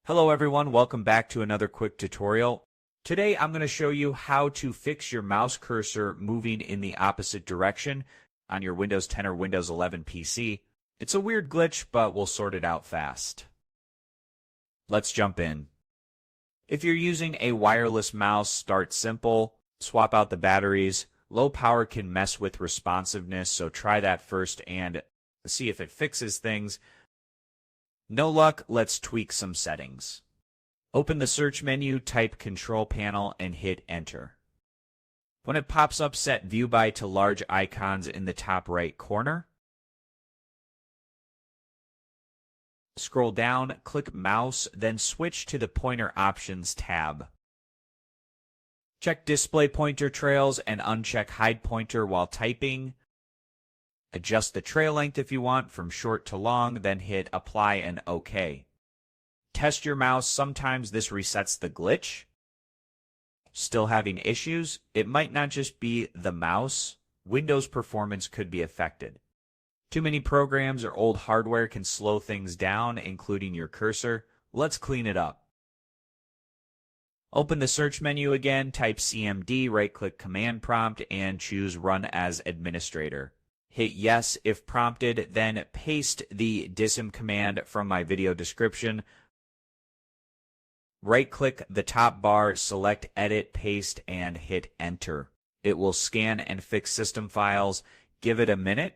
Hello everyone, welcome back to another quick tutorial. Today I'm going to show you how to fix your mouse cursor moving in the opposite direction on your Windows 10 or Windows 11 PC. It's a weird glitch, but we'll sort it out fast. Let's jump in. If you're using a wireless mouse, start simple. Swap out the batteries. Low power can mess with responsiveness, so try that first and see if it fixes things. No luck, let's tweak some settings. Open the search menu, type Control Panel, and hit Enter. When it pops up, set View By to large icons in the top right corner. Scroll down, click Mouse, then switch to the Pointer Options tab. Check Display Pointer Trails and uncheck Hide Pointer while typing. Adjust the trail length if you want from short to long, then hit Apply and OK. Test your mouse. Sometimes this resets the glitch. Still having issues? It might not just be the mouse. Windows performance could be affected. Too many programs or old hardware can slow things down, including your cursor. Let's clean it up. Open the search menu again, type CMD, right-click Command Prompt, and choose Run as Administrator. Hit Yes if prompted, then paste the DISM command from my video description. Right-click the top bar, select Edit, Paste, and hit Enter. It will scan and fix system files. Give it a minute.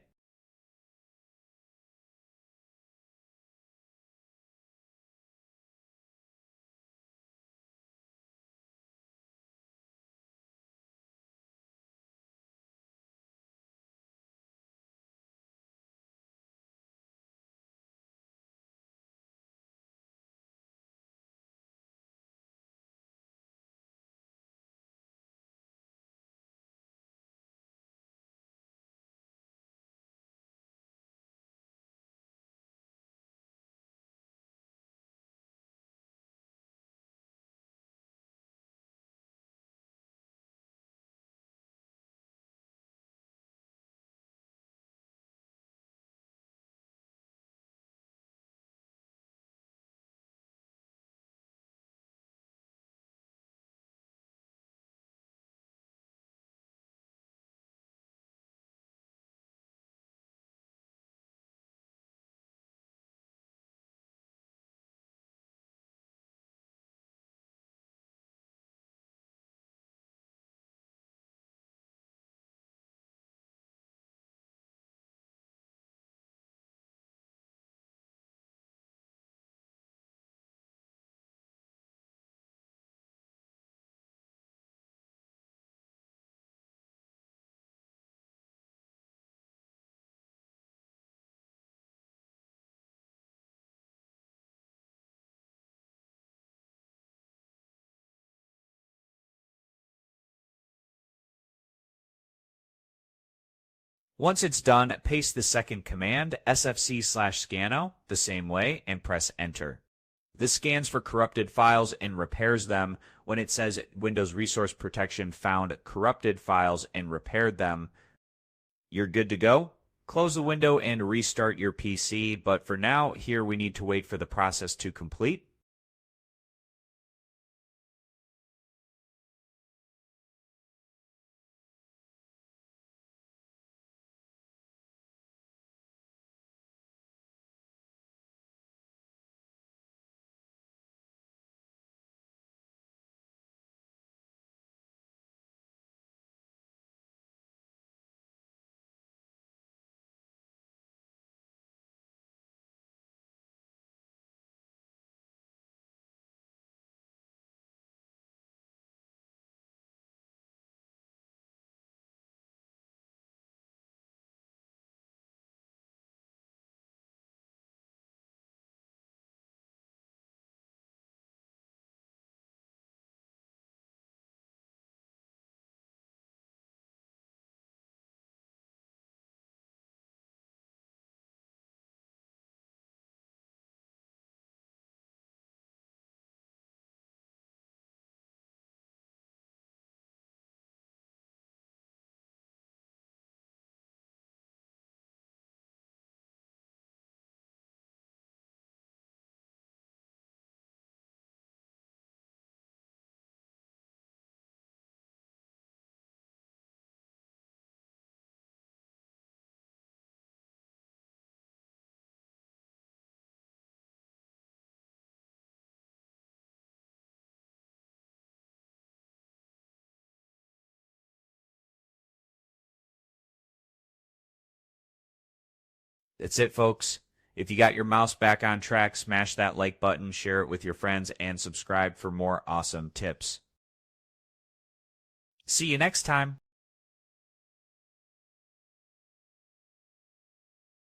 Once it's done, paste the second command, sfc/scano, the same way, and press Enter. This scans for corrupted files and repairs them. When it says Windows Resource Protection found corrupted files and repaired them, you're good to go. Close the window and restart your PC, but for now, here we need to wait for the process to complete. That's it, folks. If you got your mouse back on track, smash that like button, share it with your friends, and subscribe for more awesome tips. See you next time.